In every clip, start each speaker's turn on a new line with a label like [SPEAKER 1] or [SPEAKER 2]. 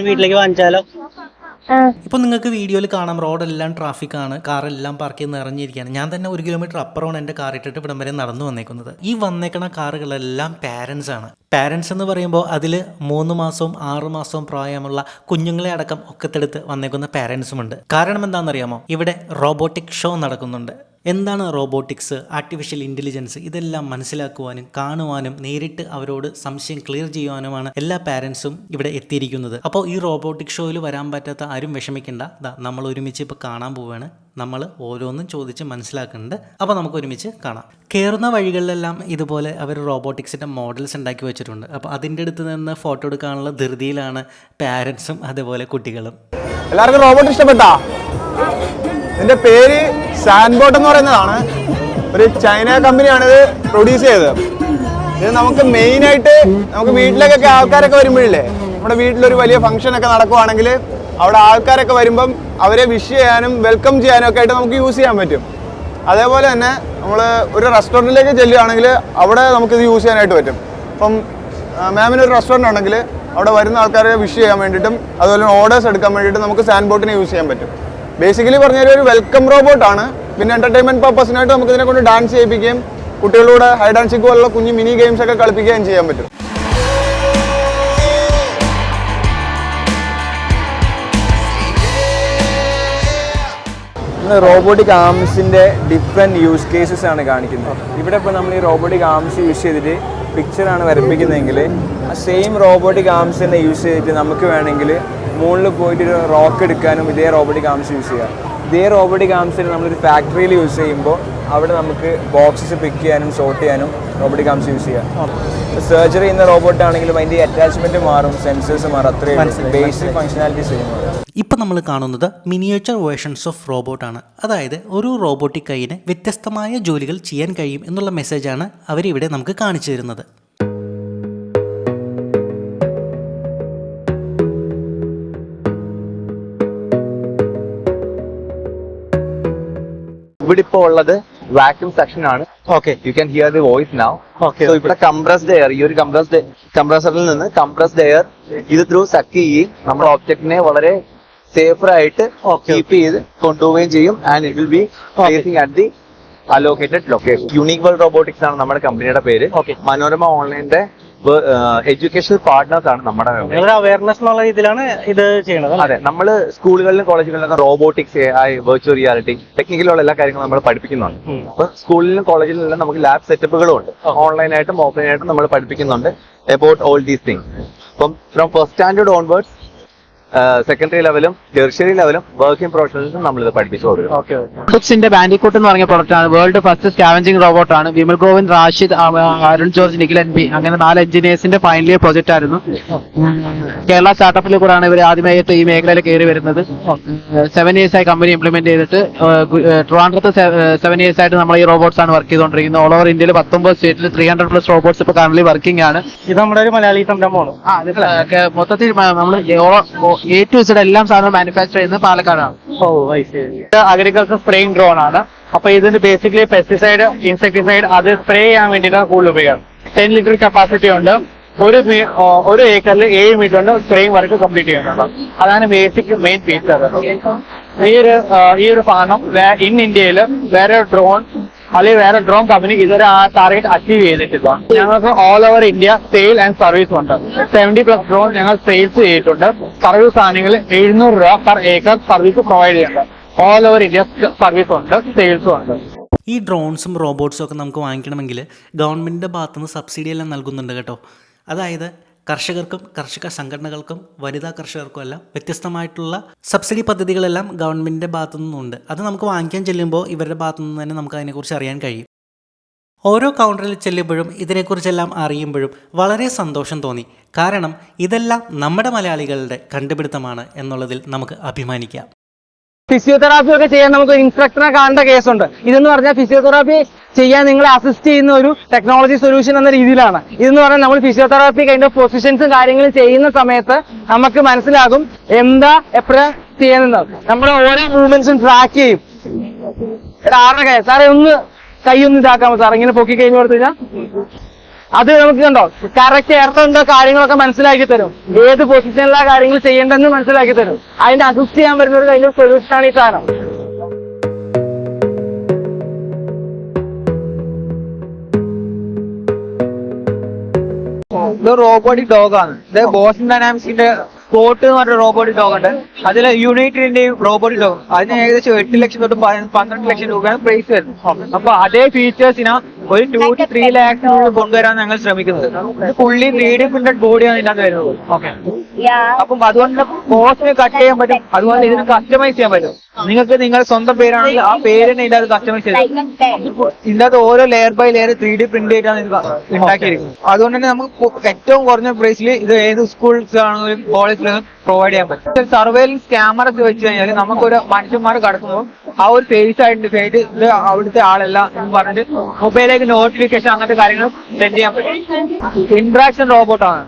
[SPEAKER 1] വീട്ടിലേക്ക് വാങ്ങിച്ചാലോ?
[SPEAKER 2] ഇപ്പോൾ നിങ്ങൾക്ക് വീഡിയോയിൽ കാണാം, റോഡെല്ലാം ട്രാഫിക്കാണ്, കാറെല്ലാം പാർക്ക് ചെയ്ത് നിറഞ്ഞിരിക്കുകയാണ്. ഞാൻ തന്നെ 1 കിലോമീറ്റർ അപ്പുറമാണ് എൻ്റെ കാർ ഇട്ടിട്ട് ഇവിടം വരെ നടന്നു വന്നേക്കുന്നത്. ഈ വന്നേക്കണ കാറുകളെല്ലാം പാരൻസ് ആണ്. പാരൻസ് എന്ന് പറയുമ്പോൾ അതിൽ 3 മാസവും 6 മാസവും പ്രായമുള്ള കുഞ്ഞുങ്ങളെ അടക്കം ഒക്കത്തെടുത്ത് വന്നേക്കുന്ന പാരൻസുമുണ്ട്. കാരണം എന്താണെന്നറിയാമോ? ഇവിടെ റോബോട്ടിക് ഷോ നടക്കുന്നുണ്ട്. എന്താണ് റോബോട്ടിക്സ്, ആർട്ടിഫിഷ്യൽ ഇൻ്റലിജൻസ്, ഇതെല്ലാം മനസ്സിലാക്കുവാനും കാണുവാനും നേരിട്ട് അവരോട് സംശയം ക്ലിയർ ചെയ്യുവാനുമാണ് എല്ലാ പാരൻസും ഇവിടെ എത്തിയിരിക്കുന്നത്. അപ്പോൾ ഈ റോബോട്ടിക് ഷോയിൽ വരാൻ പറ്റാത്ത ആരും വിഷമിക്കേണ്ട. നമ്മൾ ഒരുമിച്ച് ഇപ്പോൾ കാണാൻ പോവുകയാണ്. നമ്മൾ ഓരോന്നും ചോദിച്ച് മനസ്സിലാക്കുന്നുണ്ട്. അപ്പോൾ നമുക്ക് ഒരുമിച്ച് കാണാം. കയറുന്ന വഴികളിലെല്ലാം ഇതുപോലെ അവർ റോബോട്ടിക്സിൻ്റെ മോഡൽസ് ഉണ്ടാക്കി വെച്ചിട്ടുണ്ട്. അപ്പോൾ അതിൻ്റെ അടുത്ത് നിന്ന് ഫോട്ടോ എടുക്കാനുള്ള ധൃതിയിലാണ് പാരൻസും അതുപോലെ കുട്ടികളും.
[SPEAKER 3] എല്ലാവർക്കും റോബോട്ട് ഇഷ്ടപ്പെട്ടാ? ഇതിന്റെ പേര് സാൻബോട്ട് എന്ന് പറയുന്നതാണ്. ഒരു ചൈന കമ്പനിയാണ് ഇത് പ്രൊഡ്യൂസ് ചെയ്തത്. ഇത് നമുക്ക് മെയിനായിട്ട് നമുക്ക് വീട്ടിലേക്കൊക്കെ ആൾക്കാരൊക്കെ വരുമ്പോഴില്ലേ, നമ്മുടെ വീട്ടിലൊരു വലിയ ഫംഗ്ഷൻ ഒക്കെ നടക്കുവാണെങ്കിൽ അവിടെ ആൾക്കാരൊക്കെ വരുമ്പം അവരെ വിഷ് ചെയ്യാനും വെൽക്കം ചെയ്യാനും ഒക്കെ ആയിട്ട് നമുക്ക് യൂസ് ചെയ്യാൻ പറ്റും. അതേപോലെ തന്നെ നമ്മൾ ഒരു റെസ്റ്റോറൻറ്റിലേക്ക് ചെല്ലുകയാണെങ്കിൽ അവിടെ നമുക്കിത് യൂസ് ചെയ്യാനായിട്ട് പറ്റും. ഇപ്പം മാമിന് ഒരു റെസ്റ്റോറൻറ്റ് ഉണ്ടെങ്കിൽ അവിടെ വരുന്ന ആൾക്കാരെ വിഷ് ചെയ്യാൻ വേണ്ടിയിട്ടും അതുപോലെ ഓർഡേഴ്സ് എടുക്കാൻ വേണ്ടിയിട്ടും നമുക്ക് സാൻബോട്ടിനെ യൂസ് ചെയ്യാൻ പറ്റും. ബേസിക്കലി പറഞ്ഞാൽ ഒരു വെൽക്കം റോബോട്ടാണ്. പിന്നെ എൻ്റർടൈൻമെൻറ്റ് പർപ്പസിനായിട്ട് നമുക്ക് ഇതിനെ കൊണ്ട് ഡാൻസ് ചെയ്യിപ്പിക്കുകയും കുട്ടികളോട് ഹൈഡ് ആൻഡ് സീക്ക് പോലുള്ള കുഞ്ഞു മിനി ഗെയിംസ് ഒക്കെ കളിപ്പിക്കുകയും ചെയ്യാൻ പറ്റും.
[SPEAKER 4] റോബോട്ടിക് ആംസിൻ്റെ ഡിഫറെൻറ്റ് യൂസ് കേസസ് ആണ് കാണിക്കുന്നത്. ഇവിടെ ഇപ്പോൾ നമ്മൾ ഈ റോബോട്ടിക് ആംസ് യൂസ് ചെയ്തിട്ട് പിക്ചറാണ് വരപ്പിക്കുന്നതെങ്കിൽ ആ സെയിം റോബോട്ടിക് ആംസ് തന്നെ യൂസ് ചെയ്തിട്ട് നമുക്ക് വേണമെങ്കിൽ മുകളിൽ പോയിട്ട് ഒരു റോക്ക് എടുക്കാനും ഇതേ റോബോട്ടിക് ആംസ് യൂസ് ചെയ്യാം. ഇതേ റോബോട്ടിക് ആംസിന് നമ്മളൊരു ഫാക്ടറിയിൽ യൂസ് ചെയ്യുമ്പോൾ അവിടെ നമുക്ക് ബോക്സസ് പിക്ക് ചെയ്യാനും സോർട്ട് ചെയ്യാനും റോബോട്ടിക് ആംസ് യൂസ് ചെയ്യാം. സർജറി ചെയ്യുന്ന റോബോട്ട് ആണെങ്കിലും അതിൻ്റെ അറ്റാച്ച്മെൻറ്റ് മാറും, സെൻസേഴ്സ് മാറും, അത്രയും ബേസിക് ഫംഗ്ഷനാലിറ്റീസ് ചെയ്യുന്നത്.
[SPEAKER 2] ഇപ്പം നമ്മൾ കാണുന്നത് മിനിയേച്ചർ വേർഷൻസ് ഓഫ് റോബോട്ടാണ്. അതായത് ഒരു റോബോട്ടിക് കൈയിന് വ്യത്യസ്തമായ ജോലികൾ ചെയ്യാൻ കഴിയും എന്നുള്ള മെസ്സേജാണ് അവരിവിടെ നമുക്ക് കാണിച്ചു തരുന്നത്.
[SPEAKER 5] ഇവിടെ ഇപ്പോൾ ഉള്ളത് വാക്യൂം സെക്ഷൻ ആണ്. Okay, you can hear the voice now. Okay, so ഇവിടെ കംപ്രസ്ഡ് എയർ, ഈ ഒരു കംപ്രസറിൽ നിന്ന് കംപ്രസ്ഡ് എയർ ഇത് ത്രൂ സക്ക് ചെയ്യുകയും നമ്മുടെ ഒബ്ജക്റ്റിനെ വളരെ സേഫർ ആയിട്ട് കീപ്പ് ചെയ്ത് കൊണ്ടുപോവുകയും ചെയ്യും. And it will be placing at the allocated location. Unique world robotics ആണ് നമ്മുടെ കമ്പനിയുടെ പേര്. മനോരമ ഓൺലൈനിന്റെ എഡ്യൂക്കേഷണൽ പാർട്ട്നേഴ്സ് ആണ് നമ്മുടെ
[SPEAKER 1] അവയർനെസ് എന്നുള്ള രീതിയിലാണ് ഇത് ചെയ്യുന്നത്.
[SPEAKER 5] അതെ, നമ്മൾ സ്കൂളുകളിലും കോളേജുകളിലൊക്കെ റോബോട്ടിക്സ്, AI, വെർച്വൽ റിയാലിറ്റി, ടെക്നിക്കലുള്ള എല്ലാ കാര്യങ്ങളും നമ്മൾ പഠിപ്പിക്കുന്നുണ്ട്. അപ്പൊ സ്കൂളിലും കോളേജിലും നമുക്ക് ലാബ് സെറ്റപ്പുകളും ഉണ്ട്. ഓൺലൈനായിട്ടും ഓഫ്ലൈനായിട്ടും നമ്മൾ പഠിപ്പിക്കുന്നുണ്ട് അബൌട്ട് ഓൾ ദീസ് തിങ്സ്. അപ്പം from first standard onwards secondary ലെവലും ടെർഷ്യറി ലെവലും വർക്കിംഗ് പ്രൊഫഷണൽസും നമ്മളിത് പഠിപ്പിച്ചു കൊടുക്കും.
[SPEAKER 6] ബുക്സിന്റെ ബാൻഡിക്കൂട്ട് എന്ന് പറഞ്ഞ പ്രൊഡക്റ്റാണ്. വേൾഡ് ഫസ്റ്റ് സ്കാവഞ്ചിങ് റോബോട്ടാണ്. വിമൽ ഗോവിന്ദ്, റാഷിദ്, അരുൺ ജോർജ്, നിഖിൽ NB അങ്ങനെ 4 എഞ്ചിനീയേഴ്സിന്റെ ഫൈനൽ ഇയർ പ്രൊജക്ട് ആയിരുന്നു. കേരള സ്റ്റാർട്ടപ്പിൽ കൂടാണ് ഇവർ ആദ്യമായിട്ട് ഈ മേഖലയിൽ കയറി വരുന്നത്. 7 years ആയി കമ്പനി ഇംപ്ലിമെന്റ് ചെയ്തിട്ട് ട്രിവാൻഡ്രത്ത് 7 years ആയിട്ട് നമ്മൾ ഈ റോബോട്ട്സ് ആണ് വർക്ക് ചെയ്തുകൊണ്ടിരിക്കുന്നത്. ഓൾ ഓവർ ഇന്ത്യയിൽ 19 സ്റ്റേറ്റിൽ 300+ റോബോട്ട്സ് ഇപ്പോൾ കറന്റ് വർക്കിംഗ് ആണ്.
[SPEAKER 1] ഇത് നമ്മുടെ ഒരു മലയാളി സംരംഭമാണ്.
[SPEAKER 6] മൊത്തത്തിൽ നമ്മൾ A to Z എല്ലാം സാധനം മാനുഫാക്ചർ ചെയ്യുന്നത് പാലക്കാടാണ്.
[SPEAKER 1] അഗ്രികൾച്ചർ സ്പ്രേയിങ് ഡ്രോൺ ആണ്. അപ്പൊ ഇതിന് ബേസിക്കലി പെസ്റ്റിസൈഡ്, ഇൻസെക്ടിസൈഡ് അത് സ്പ്രേ ചെയ്യാൻ വേണ്ടിയിട്ടാണ് കൂടുതൽ ഉപയോഗം. 10 ലിറ്റർ കപ്പാസിറ്റി ഉണ്ട്. ഒരു ഏക്കറിൽ 7 മീറ്റർ കൊണ്ട് സ്പ്രേയിങ് വർക്ക് കംപ്ലീറ്റ് ചെയ്യുന്നുണ്ട്. അതാണ് ബേസിക് മെയിൻ ഫീച്ചർ. ഈ ഒരു സാധനം ഇൻ ഇന്ത്യയിൽ വേറെ ഡ്രോൺ അല്ലെങ്കിൽ വേറെ ഡ്രോൺ കമ്പനി ഇതൊരു ആ ടാർഗറ്റ് അച്ചീവ് ചെയ്തിട്ടില്ല. ഞങ്ങൾക്ക് all over India sale and service ഉണ്ട്. 70+ ഡ്രോൺ ഞങ്ങൾ സെയിൽസ് ചെയ്തിട്ടുണ്ട്. സർവീസ് ആണെങ്കിൽ 700 രൂപ പെർ ഏക്കർ സർവീസ് പ്രൊവൈഡ് ചെയ്യുന്നുണ്ട്. ഓൾ ഓവർ ഇന്ത്യ സർവീസും ഉണ്ട്, സെയിൽസും ഉണ്ട്.
[SPEAKER 2] ഈ ഡ്രോൺസും റോബോട്ട്സും ഒക്കെ നമുക്ക് വാങ്ങിക്കണമെങ്കിൽ ഗവൺമെൻറ്റിൻ്റെ ഭാഗത്തുനിന്ന് സബ്സിഡി എല്ലാം നൽകുന്നുണ്ട് കേട്ടോ. അതായത് കർഷകർക്കും കർഷക സംഘടനകൾക്കും വനിതാ കർഷകർക്കും എല്ലാം വ്യത്യസ്തമായിട്ടുള്ള സബ്സിഡി പദ്ധതികളെല്ലാം ഗവൺമെൻറ്റിൻ്റെ ഭാഗത്തു നിന്നുണ്ട്. അത് നമുക്ക് വാങ്ങിക്കാൻ ചെല്ലുമ്പോൾ ഇവരുടെ ഭാഗത്തു നിന്ന് തന്നെ നമുക്ക് അതിനെക്കുറിച്ച് അറിയാൻ കഴിയും. ഓരോ കൗണ്ടറിൽ ചെല്ലുമ്പോഴും ഇതിനെക്കുറിച്ചെല്ലാം അറിയുമ്പോഴും വളരെ സന്തോഷം തോന്നി. കാരണം ഇതെല്ലാം നമ്മുടെ മലയാളികളുടെ കണ്ടുപിടുത്തമാണ് എന്നുള്ളതിൽ നമുക്ക് അഭിമാനിക്കാം.
[SPEAKER 6] ഫിസിയോതെറാപ്പി ഒക്കെ ചെയ്യാൻ നമുക്ക് ഇൻസ്ട്രക്ടറെ കാണേണ്ട കേസുണ്ട്. ഇതെന്ന് പറഞ്ഞാൽ ഫിസിയോതെറാപ്പി ചെയ്യാൻ നിങ്ങളെ അസിസ്റ്റ് ചെയ്യുന്ന ഒരു ടെക്നോളജി സൊല്യൂഷൻ എന്ന രീതിയിലാണ്. ഇതെന്ന് പറഞ്ഞാൽ നമ്മൾ ഫിസിയോതെറാപ്പി കൈൻഡ് ഓഫ് പൊസിഷൻസും കാര്യങ്ങളും ചെയ്യുന്ന സമയത്ത് നമുക്ക് മനസ്സിലാകും എന്താ എപ്പോഴാ ചെയ്യുന്നത്. നമ്മുടെ ഓരോ മൂവ്മെന്റ്സും ട്രാക്ക് ചെയ്യും. ആരുടെ കൈ സാറേ ഒന്ന് കൈ ഒന്ന് ഇതാക്കാമോ സാർ, ഇങ്ങനെ പൊക്കി കഴിഞ്ഞ് കൊടുത്തു കഴിഞ്ഞാൽ
[SPEAKER 1] അത് നമുക്ക് കണ്ടോ കറക്റ്റ് എർത്തന്റെ കാര്യങ്ങളൊക്കെ മനസ്സിലാക്കി തരും. ഏത് പൊസിഷനിലാണ് കാര്യങ്ങൾ ചെയ്യേണ്ടതെന്ന് മനസ്സിലാക്കി തരും. അതിന്റെ അസിസ്റ്റ് ചെയ്യാൻ വരുന്ന ഒരു അതിന്റെ സൊല്യൂഷനാണ് ഈ സാധനം.
[SPEAKER 6] ഇത് റോബോട്ടിക് ഡോഗ് ആണ്. ഇത് ബോസ്റ്റൺ ഡൈനാമിക്സിന്റെ സ്പോട്ട് എന്ന് പറഞ്ഞ റോബോട്ടിക് ഡോഗ് ഉണ്ട്. അതിൽ യൂണിറ്റിന്റെയും റോബോട്ടിക് ഡോഗ് അതിന് ഏകദേശം 8 ലക്ഷം തൊട്ട് 12 ലക്ഷം രൂപയാണ് പ്രൈസ് വരുന്നത്. അപ്പൊ അതേ ഫീച്ചേഴ്സിന് ഒരു 2 to 3 lakhs കൊണ്ടുവരാൻ ഞങ്ങൾ ശ്രമിക്കുന്നത്. ഇത് ഫുള്ളി 3D പ്രിന്റഡ് ബോഡിയാണ് ഇതിനകത്ത് വരുന്നത്. അപ്പം അതുകൊണ്ട് കോസ്റ്റ് കട്ട് ചെയ്യാൻ പറ്റും. അതുപോലെ ഇതിന് കസ്റ്റമൈസ് ചെയ്യാൻ പറ്റും. നിങ്ങൾക്ക് നിങ്ങളുടെ സ്വന്തം പേരാണെങ്കിൽ ആ പേരിനെ ഇതിനകത്ത് കസ്റ്റമൈസ് ചെയ്യാം. ഇതിനകത്ത് ഓരോ layer by layer 3D print ചെയ്താണ് ഇത് ഉണ്ടാക്കിയിരിക്കുന്നത്. അതുകൊണ്ട് തന്നെ നമുക്ക് ഏറ്റവും കുറഞ്ഞ പ്രൈസിൽ ഇത് ഏത് സ്കൂൾസ് ആണെങ്കിലും കോളേജിലും പ്രൊവൈഡ് ചെയ്യാൻ പറ്റും. സർവേലൻസ് ക്യാമറസ് വെച്ച് കഴിഞ്ഞാൽ നമുക്കൊരു മനുഷ്യന്മാർ കടക്കുമ്പോൾ ആ ഒരു ഫേസ് ഐഡന്റിഫൈ ആയിട്ട് ഇത് അവിടുത്തെ ആളല്ല എന്ന് പറഞ്ഞിട്ട് മൊബൈലിലേക്ക് നോട്ടിഫിക്കേഷൻ അങ്ങനത്തെ കാര്യങ്ങൾ സെൻഡ് ചെയ്യാൻ പറ്റും. ഇന്ററാക്ഷൻ റോബോട്ടാണ്.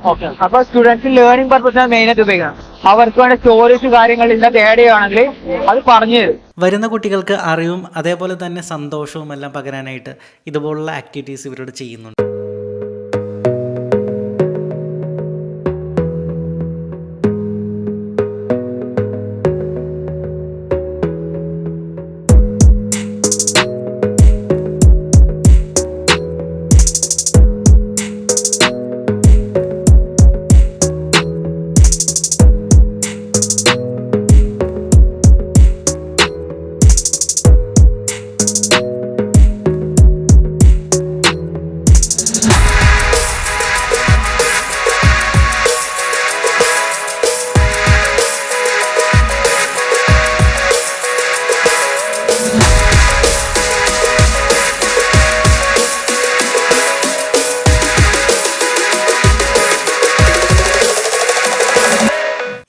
[SPEAKER 6] അപ്പൊ സ്റ്റുഡൻസിന് ലേണിംഗ് പർപ്പസിനാണ് മെയിനായിട്ട് ഉപയോഗിക്കണം. അവർക്ക് വേണ്ട സ്റ്റോറീസ് കാര്യങ്ങൾ ഇതിനകത്ത് ആഡ് ചെയ്യുകയാണെങ്കിൽ അത് പറഞ്ഞു തരും.
[SPEAKER 2] വരുന്ന കുട്ടികൾക്ക് അറിവും അതേപോലെ തന്നെ സന്തോഷവും എല്ലാം പകരാനായിട്ട് ഇതുപോലുള്ള ആക്ടിവിറ്റീസ് ഇവരോട് ചെയ്യുന്നുണ്ട്.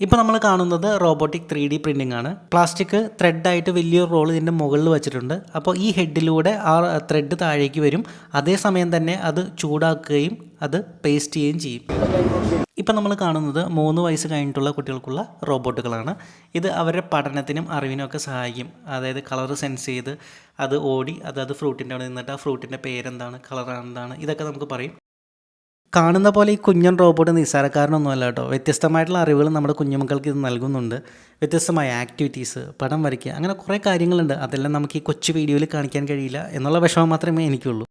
[SPEAKER 2] ഇപ്പോൾ നമ്മൾ കാണുന്നത് റോബോട്ടിക് 3D പ്രിൻറ്റിംഗ് ആണ്. പ്ലാസ്റ്റിക് ത്രെഡായിട്ട് വലിയൊരു റോൾ ഇതിൻ്റെ മുകളിൽ വെച്ചിട്ടുണ്ട്. അപ്പോൾ ഈ ഹെഡിലൂടെ ആ ത്രെഡ് താഴേക്ക് വരും. അതേസമയം തന്നെ അത് ചൂടാക്കുകയും അത് പേസ്റ്റ് ചെയ്യുകയും ചെയ്യും. ഇപ്പം നമ്മൾ കാണുന്നത് 3 വയസ്സ് കഴിഞ്ഞിട്ടുള്ള കുട്ടികൾക്കുള്ള റോബോട്ടുകളാണ്. ഇത് അവരുടെ പഠനത്തിനും അറിവിനും ഒക്കെ സഹായിക്കും. അതായത് കളർ സെൻസ് ചെയ്ത് അത് ഓടി അത് ഫ്രൂട്ടിൻ്റെ അവിടെ നിന്നിട്ട് ആ ഫ്രൂട്ടിൻ്റെ പേരെന്താണ്, കളർ എന്താണ്, ഇതൊക്കെ നമുക്ക് പറയും. കാണുന്ന പോലെ ഈ കുഞ്ഞൻ റോബോട്ട് നിസ്സാരക്കാരനൊന്നുമല്ല കേട്ടോ. വ്യത്യസ്തമായിട്ടുള്ള അറിവുകൾ നമ്മുടെ കുഞ്ഞുമക്കൾക്ക് ഇത് നൽകുന്നുണ്ട്. വ്യത്യസ്തമായ ആക്ടിവിറ്റീസ്, പടം വരയ്ക്കുക, അങ്ങനെ കുറേ കാര്യങ്ങളുണ്ട്. അതെല്ലാം നമുക്ക് ഈ കൊച്ചു വീഡിയോയിൽ കാണിക്കാൻ കഴിയില്ല എന്നുള്ള വിഷമം മാത്രമേ എനിക്കുള്ളൂ.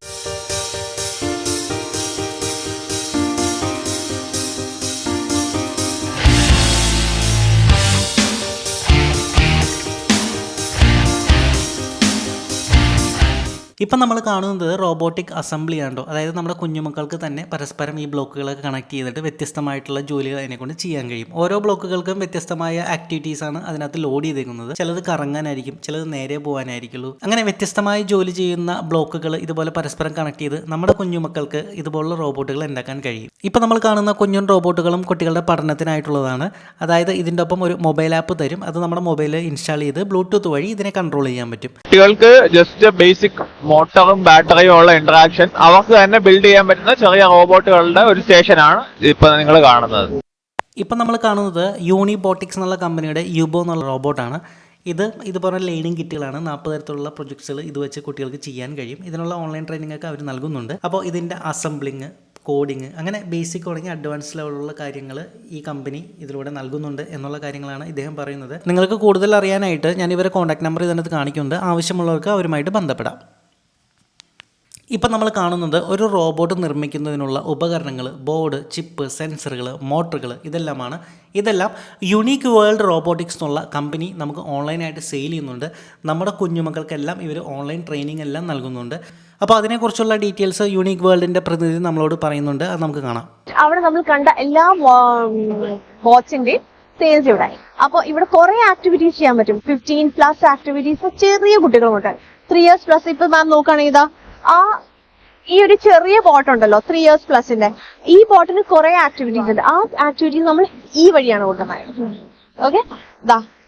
[SPEAKER 2] ഇപ്പം നമ്മൾ കാണുന്നത് റോബോട്ടിക് അസംബ്ലി ആണോ. അതായത് നമ്മുടെ കുഞ്ഞുമക്കൾക്ക് തന്നെ പരസ്പരം ഈ ബ്ലോക്കുകളൊക്കെ കണക്ട് ചെയ്തിട്ട് വ്യത്യസ്തമായിട്ടുള്ള ജോലികൾ അതിനെക്കൊണ്ട് ചെയ്യാൻ കഴിയും. ഓരോ ബ്ലോക്കുകൾക്കും വ്യത്യസ്തമായ ആക്ടിവിറ്റീസാണ് അതിനകത്ത് ലോഡ് ചെയ്തേക്കുന്നത്. ചിലത് കറങ്ങാനായിരിക്കും, ചിലത് നേരെ പോകാനായിരിക്കുള്ളൂ. അങ്ങനെ വ്യത്യസ്തമായ ജോലി ചെയ്യുന്ന ബ്ലോക്കുകൾ ഇതുപോലെ പരസ്പരം കണക്ട് ചെയ്ത് നമ്മുടെ കുഞ്ഞുമക്കൾക്ക് ഇതുപോലുള്ള റോബോട്ടുകൾ ഉണ്ടാക്കാൻ കഴിയും. ഇപ്പം നമ്മൾ കാണുന്ന കുഞ്ഞൻ റോബോട്ടുകളും കുട്ടികളുടെ പഠനത്തിനായിട്ടുള്ളതാണ്. അതായത് ഇതിൻ്റെ ഒപ്പം ഒരു മൊബൈൽ ആപ്പ് തരും. അത് നമ്മുടെ മൊബൈലിൽ ഇൻസ്റ്റാൾ ചെയ്ത് ബ്ലൂടൂത്ത് വഴി ഇതിനെ കൺട്രോൾ ചെയ്യാൻ പറ്റും.
[SPEAKER 7] കുട്ടികൾക്ക് ജസ്റ്റ് ബേസിക് മോട്ടറും ബാറ്ററിയും ഉള്ള ഇന്ററാക്ഷൻ അവർക്ക് തന്നെ ബിൽഡ് ചെയ്യാൻ പറ്റുന്ന ചെറിയ റോബോട്ടുകളുടെ ഒരു സ്റ്റേഷനാണ് ഇപ്പൊ നിങ്ങൾ കാണുന്നത്.
[SPEAKER 2] ഇപ്പം നമ്മൾ കാണുന്നത് യൂണിബോട്ടിക്സ് എന്നുള്ള കമ്പനിയുടെ യുബോ എന്നുള്ള റോബോട്ടാണ്. ഇതുപോലെ ലേണിംഗ് കിറ്റുകളാണ്. 40 തരത്തിലുള്ള പ്രൊജക്ട്സുകൾ ഇത് വെച്ച് കുട്ടികൾക്ക് ചെയ്യാൻ കഴിയും. ഇതിനുള്ള ഓൺലൈൻ ട്രെയിനിങ് ഒക്കെ അവർ നൽകുന്നുണ്ട്. അപ്പോൾ ഇതിൻ്റെ അസംബ്ലിങ്, കോഡിങ്, അങ്ങനെ ബേസിക് തുടങ്ങി അഡ്വാൻസ് ലെവലുള്ള കാര്യങ്ങൾ ഈ കമ്പനി ഇതിലൂടെ നൽകുന്നുണ്ട് എന്നുള്ള കാര്യങ്ങളാണ് ഇദ്ദേഹം പറയുന്നത്. നിങ്ങൾക്ക് കൂടുതൽ അറിയാനായിട്ട് ഞാൻ ഇവരെ കോൺടാക്ട് നമ്പർ ഇതിനകത്ത് കാണിക്കുന്നുണ്ട്. ആവശ്യമുള്ളവർക്ക് അവരുമായിട്ട് ബന്ധപ്പെടാം. ഇപ്പം നമ്മൾ കാണുന്നത് ഒരു റോബോട്ട് നിർമ്മിക്കുന്നതിനുള്ള ഉപകരണങ്ങൾ, ബോർഡ്, ചിപ്പ്, സെൻസറുകൾ, മോട്ടറുകൾ, ഇതെല്ലാം യുണീക്ക് വേൾഡ് റോബോട്ടിക്സ് എന്നുള്ള കമ്പനി നമുക്ക് ഓൺലൈനായിട്ട് സെയിൽ ചെയ്യുന്നുണ്ട്. നമ്മുടെ കുഞ്ഞുമക്കൾക്കെല്ലാം ഇവർ ഓൺലൈൻ ട്രെയിനിങ് എല്ലാം നൽകുന്നുണ്ട്. അപ്പോൾ അതിനെക്കുറിച്ചുള്ള ഡീറ്റെയിൽസ് യുണീക്ക് വേൾഡിൻ്റെ പ്രതിനിധി നമ്മളോട് പറയുന്നുണ്ട്. അത് നമുക്ക് കാണാം.
[SPEAKER 8] അവിടെ നമ്മൾ കണ്ട എല്ലാ വാച്ചിന്റെയും സെയിൽസ് ഇവിടെ. അപ്പോൾ ഇവിടെ കുറെ ആക്ടിവിറ്റീസ് ചെയ്യാൻ പറ്റും. 15+ ആക്ടിവിറ്റീസ് ചെറിയ കുട്ടികളുമുണ്ട്. 3 years+. ഇപ്പൊ മാം നോക്കുകയാണെങ്കിൽ ഈ ഒരു ചെറിയ ബോട്ട് ഉണ്ടല്ലോ 3 years+ന്റെ, ഈ ബോട്ടിന് കുറെ ആക്ടിവിറ്റീസ് ഉണ്ട്. ആ ആക്ടിവിറ്റീസ് നമ്മൾ ഈ വഴിയാണ് കൊടുക്കുന്നത്. ഓക്കെ,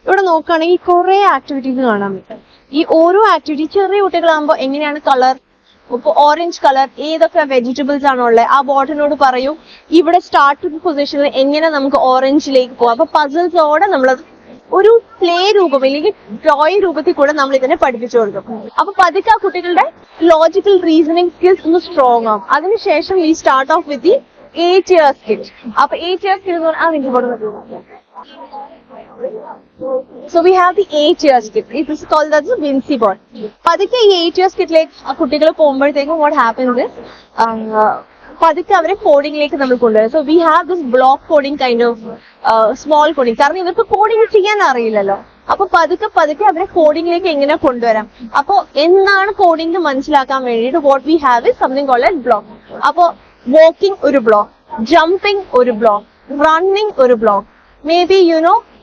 [SPEAKER 8] ഇവിടെ നോക്കുകയാണെങ്കിൽ കുറെ ആക്ടിവിറ്റീസ് കാണാൻ പറ്റും. ഈ ഓരോ ആക്ടിവിറ്റി ചെറിയ കുട്ടികളാകുമ്പോൾ എങ്ങനെയാണ് കളർ, ഇപ്പൊ ഓറഞ്ച് കളർ, ഏതൊക്കെ വെജിറ്റബിൾസ് ആണുള്ളത്, ആ ബോട്ടിനോട് പറയൂ ഇവിടെ സ്റ്റാർട്ടിംഗ് പൊസിഷനിൽ എങ്ങനെ നമുക്ക് ഓറഞ്ചിലേക്ക് പോകാം. അപ്പൊ പസിൽസോടെ നമ്മളത് ഒരു പ്ലേ രൂപം അല്ലെങ്കിൽ ഡ്രോയിങ് രൂപത്തിൽ കൂടെ നമ്മൾ ഇതിനെ പഠിപ്പിച്ചു കൊടുക്കും. അപ്പൊ പതുക്കെ ആ കുട്ടികളുടെ ലോജിക്കൽ റീസണിങ് സ്കിൽസ് ഒന്ന് സ്ട്രോങ് ആവും. അതിനുശേഷം we start off with the 8 years kit. അപ്പൊ 8 years kit എന്ന് പറഞ്ഞാൽ so we have the 8 years kit. It is called as the Vinci board. പതുക്കെ ഈ 8 years kitലേക്ക് കുട്ടികൾ പോകുമ്പോഴത്തേക്കും what happens is പതുക്കെ അവരെ കോഡിംഗിലേക്ക് നമ്മൾ കൊണ്ടുവരും. So we have this block coding kind of small coding. കാരണം ഇവർക്ക് കോഡിംഗ് ചെയ്യാൻ അറിയില്ലല്ലോ. അപ്പൊ പതുക്കെ അവരെ കോഡിംഗിലേക്ക് എങ്ങനെ കൊണ്ടുവരാം. അപ്പൊ എന്താണ് കോഡിംഗ് മനസ്സിലാക്കാൻ വേണ്ടിയിട്ട് what we have is something called a block. അപ്പൊ വാക്കിംഗ് ഒരു ബ്ലോക്ക്, ജമ്പിംഗ് ഒരു ബ്ലോക്ക്, റണ്ണിംഗ് ഒരു block, maybe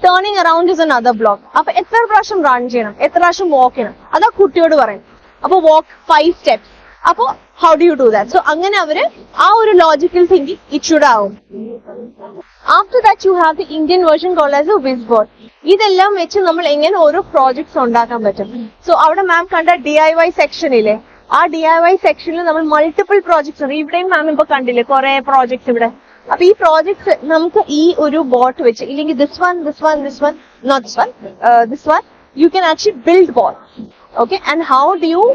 [SPEAKER 8] turning around is another block. അപ്പൊ എത്ര പ്രാവശ്യം റൺ ചെയ്യണം, എത്ര പ്രാവശ്യം വാക്ക് ചെയ്യണം, അതാ കുട്ടിയോട് പറയും. അപ്പൊ വാക്ക് 5 steps. അപ്പൊ how do you do that? So അങ്ങനെ അവര് ആ ഒരു ലോജിക്കൽ തിങ്കിങ് ഇഷ്യൂഡ് ആവും. After that you have the Indian version called as a whiz board. ഇതെല്ലാം വെച്ച് നമ്മൾ എങ്ങനെ ഓരോ പ്രോജക്ട്സ് ഉണ്ടാക്കാൻ പറ്റും. സോ അവിടെ മാം കണ്ട DIY സെക്ഷനിലെ ആ DIY സെക്ഷനിൽ നമ്മൾ മൾട്ടിപ്പിൾ പ്രോജക്ട്സ് ഉണ്ട്. ഇവിടെയും മാം ഇപ്പൊ കണ്ടില്ലേ കുറെ പ്രോജക്ട്സ് ഇവിടെ. അപ്പൊ ഈ പ്രോജക്ട്സ് നമുക്ക് ഈ ഒരു ബോട്ട് വെച്ച് ഇല്ലെങ്കിൽ this one, you can actually build bots. Okay, and how do you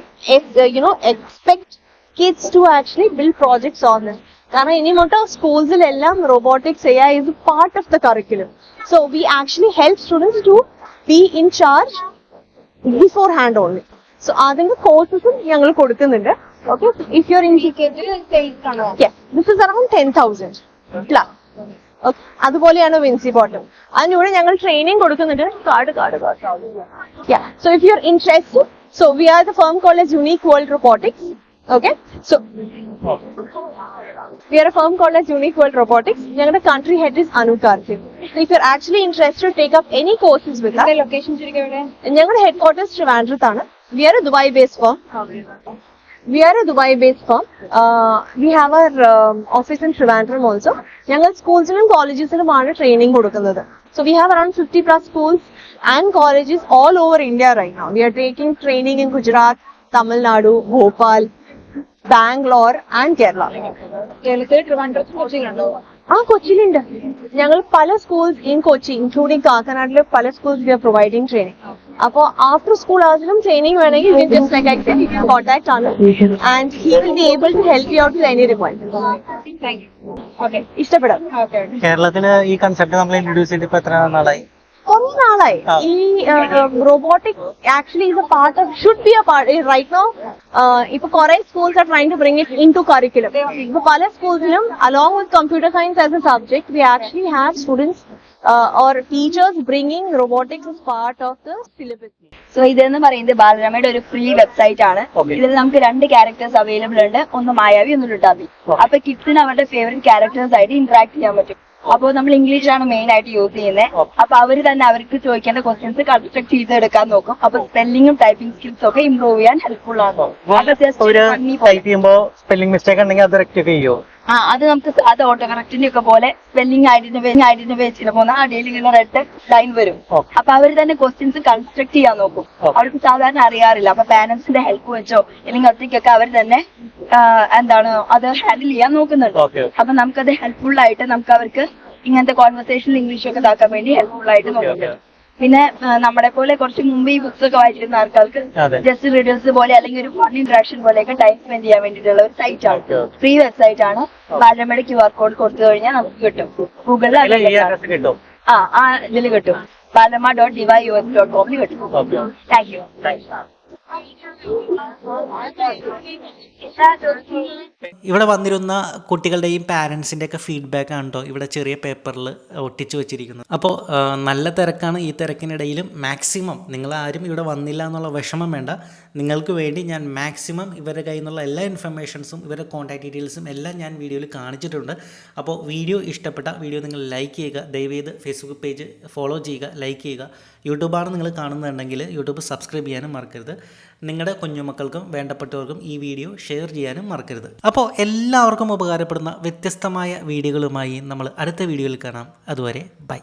[SPEAKER 8] expect kids to actually build projects on this? കാരണം ഇനി മുട്ടോ സ്കൂൾസിലെല്ലാം robotics AI is part of the curriculum. So we actually help students to be in charge beforehand only. So അതിന്റെ കോഴ്സസും ഞങ്ങൾ കൊടുക്കുന്നുണ്ട്. Okay, if you're indicated, yeah, this is around 10,000 plus. Okay, അതുപോലെയാണ് Vincy bottom. അതിനൂടെ ഞങ്ങൾ training കൊടുക്കുന്നുണ്ട്. Yeah, so if you're interested, so we are the firm called as Unique World Robotics. Okay, so we are a firm called as Unique World Robotics. ഞങ്ങളുടെ country head is Anu Karthik. So if you're actually interested to take up any courses with us, ഞങ്ങളുടെ headquarters ട്രിവാൻഡ്രത്താണ്. We are a Dubai-based firm. We have our office in Trivandrum also. ഞങ്ങൾ സ്കൂൾസിലും കോളേജസിലുമാണ് training കൊടുക്കുന്നത്. So we have around 50 plus schools and colleges all over India right now. We are taking training in Gujarat, Tamil Nadu, Bhopal, Bangalore and Kerala. കൊച്ചിയിലുണ്ട്. ഞങ്ങൾ പല schools in Kochi including കാക്കനാടിലെ പല schools we are providing training. അപ്പൊ after school ഹവേഴ്സിലും training വേണമെങ്കിൽ contact ആണ് and he will be able to help you out with any requirement. ഇഷ്ടപ്പെടാം.
[SPEAKER 2] കേരളത്തില് ഈ കൺസെപ്റ്റ് നമ്മൾ ഇൻട്രൊഡ്യൂസ് ചെയ്തിട്ട് ഇപ്പൊ എത്ര നാളായി?
[SPEAKER 8] കുറേ നാളായി. ഈ robotic actually is a part of should be a part right now. ഇപ്പൊ കുറെ schools are trying to bring it into curriculum. ഇപ്പൊ പല സ്കൂൾസിലും along with computer science as a subject we actually have students or teachers bringing robotics as part of the syllabus.
[SPEAKER 9] So ഇതെന്ന് പറയുന്നത് ബാലരമയുടെ ഒരു free website ആണ്. ഇതിൽ നമുക്ക് 2 characters available ഉണ്ട്. ഒന്ന് മായാവി, ഒന്ന് ലുട്ടാബി. അപ്പൊ കിഡ്സിന് അവരുടെ ഫേവറേറ്റ് ക്യാരക്ടേഴ്സ് ആയിട്ട് ഇന്ററാക്ട് ചെയ്യാൻ പറ്റും. അപ്പോൾ നമ്മൾ ഇംഗ്ലീഷാണ് മെയിൻ ആയിട്ട് യൂസ് ചെയ്യുന്നത്. അപ്പൊ അവര് തന്നെ അവർക്ക് ചോദിക്കേണ്ട ക്വസ്റ്റ്യൻസ് കൺസ്ട്രക്ട് ചെയ്തെടുക്കാൻ നോക്കും. അപ്പൊ സ്പെല്ലിങ്ങും ടൈപ്പിംഗ് സ്കിൽസ് ഒക്കെ ഇംപ്രൂവ് ചെയ്യാൻ ഹെൽപ്ഫുൾ ആണ്.
[SPEAKER 2] സ്പെല്ലിംഗ് മിസ്റ്റേക്ക് ഉണ്ടെങ്കിൽ അത് റെക്ടിഫൈ ചെയ്യോ?
[SPEAKER 9] അത് നമുക്ക് അത് ഓട്ടോ കറക്റ്റിന്റെ ഒക്കെ പോലെ സ്പെല്ലിംഗ് ഐഡന്റിഫൈ ചെയ്ത് പോകുന്ന ആ ഡെയിലിങ്ങനെ റെഡ് ലൈൻ വരും. അപ്പൊ അവർ തന്നെ ക്വസ്റ്റ്യൻസ് കൺസ്ട്രക്ട് ചെയ്യാൻ നോക്കും. അവർക്ക് സാധാരണ അറിയാറില്ല. അപ്പൊ പാരന്റ്സിന്റെ ഹെൽപ്പ് വെച്ചോ അല്ലെങ്കിൽ ഒറ്റയ്ക്കൊക്കെ അവർ തന്നെ അത് ഹാൻഡിൽ ചെയ്യാൻ നോക്കുന്നുണ്ട്. അപ്പൊ നമുക്കത് ഹെൽപ്ഫുൾ ആയിട്ട് നമുക്ക് അവർക്ക് ഇങ്ങനത്തെ കോൺവെർസേഷനിൽ ഇംഗ്ലീഷൊക്കെ ഇതാക്കാൻ വേണ്ടി ഹെൽപ്ഫുൾ ആയിട്ട് നോക്കുന്നുണ്ട്. പിന്നെ നമ്മളെ പോലെ കുറച്ച് മുമ്പ് ഈ ബുക്സ് ഒക്കെ വായിച്ചിരുന്ന ആൾക്കാർക്ക് ജസ്റ്റ് റീഡേഴ്സ് പോലെ അല്ലെങ്കിൽ ഒരു ഫൺ ഇന്ററാക്ഷൻ പോലെയൊക്കെ ടൈം സ്പെൻഡ് ചെയ്യാൻ വേണ്ടിയിട്ടുള്ള ഒരു സൈറ്റ് ആണ്. ഫ്രീ വെബ്സൈറ്റ് ആണ്. ബാലരമയുടെ QR കോഡ് കൊടുത്തു കഴിഞ്ഞാൽ നമുക്ക് കിട്ടും. ഗൂഗിളിൽ ആ ഇതിൽ കിട്ടും. balarama.divyus.com കിട്ടും. Thank you.
[SPEAKER 2] ഇവിടെ വന്നിരുന്ന കുട്ടികളുടെയും പാരൻസിൻ്റെ ഒക്കെ ഫീഡ്ബാക്ക് ആണ് കേട്ടോ ഇവിടെ ചെറിയ പേപ്പറിൽ ഒട്ടിച്ചു വെച്ചിരിക്കുന്നത്. അപ്പോൾ നല്ല തിരക്കാണ്. ഈ തിരക്കിനിടയിലും മാക്സിമം നിങ്ങൾ ആരും ഇവിടെ വന്നില്ല എന്നുള്ള വിഷമം വേണ്ട. നിങ്ങൾക്ക് വേണ്ടി ഞാൻ മാക്സിമം ഇവരുടെ കയ്യിൽ നിന്നുള്ള എല്ലാ ഇൻഫർമേഷൻസും ഇവരുടെ കോൺടാക്ട് ഡീറ്റെയിൽസും എല്ലാം ഞാൻ വീഡിയോയിൽ കാണിച്ചിട്ടുണ്ട്. അപ്പോൾ വീഡിയോ ഇഷ്ടപ്പെട്ട വീഡിയോ നിങ്ങൾ ലൈക്ക് ചെയ്യുക. ദയവേത് ഫേസ്ബുക്ക് പേജ് ഫോളോ ചെയ്യുക, ലൈക്ക് ചെയ്യുക. യൂട്യൂബാണ് നിങ്ങൾ കാണുന്നുണ്ടെങ്കിൽ യൂട്യൂബ് സബ്സ്ക്രൈബ് ചെയ്യാനും മറക്കരുത്. നിങ്ങളുടെ കുഞ്ഞുമക്കൾക്കും വേണ്ടപ്പെട്ടവർക്കും ഈ വീഡിയോ ഷെയർ ചെയ്യാനും മറക്കരുത്. അപ്പോൾ എല്ലാവർക്കും ഉപകാരപ്പെടുന്ന വ്യത്യസ്തമായ വീഡിയോകളുമായി നമ്മൾ അടുത്ത വീഡിയോയിൽ കാണാം. അതുവരെ ബൈ.